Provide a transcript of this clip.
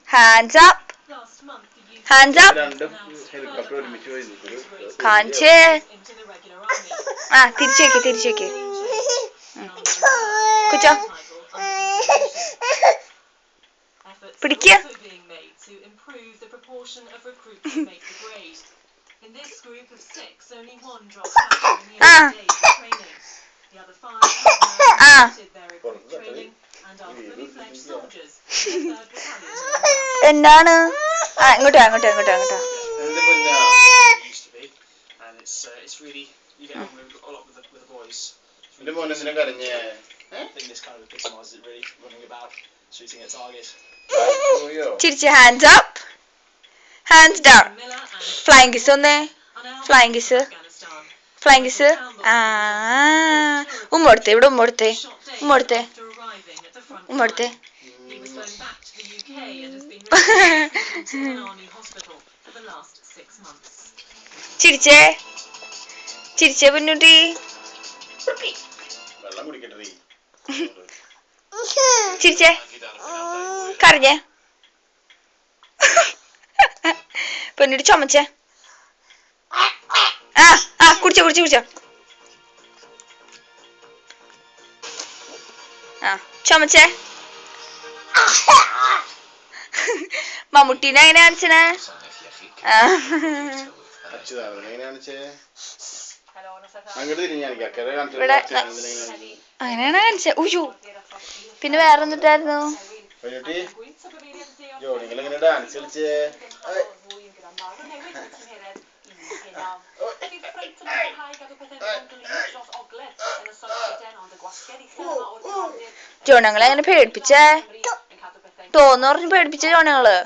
Hands up. Hands up. കാണിച്ചേ. തിരിച്ചേക്ക്. കുച്ചോ. പിടിക്കുക. എന്താണ്? ഇങ്ങോട്ടാ. ചിരിച്ച്. Hands up, hands down. Flying kiss ഒന്നേ. Flying kiss. ഉമ്മൊടുത്തേ. ഇവിടെ ഉമ്മൊടുത്തേ. ചിരിച്ചേ പൊന്നുട്ടി. ചിരിച്ചേ. കരഞ്ഞേ. പൊന്നുട്ടി ചുമച്ചേ. കുടിച്ചോ. ചുമച്ചേ. മമ്മൂട്ടീനെ എങ്ങനെ കാണിച്ചേ? അങ്ങനെയാണ് കാണിച്ചേ. ഉയ്യോ. പിന്നെ വേറെ എന്നിട്ടായിരുന്നു? ജോണങ്ങളെ അങ്ങനെ പേടിപ്പിച്ചേ. തോന്നു പറഞ്ഞ് പേടിപ്പിച്ച ജോണങ്ങള്.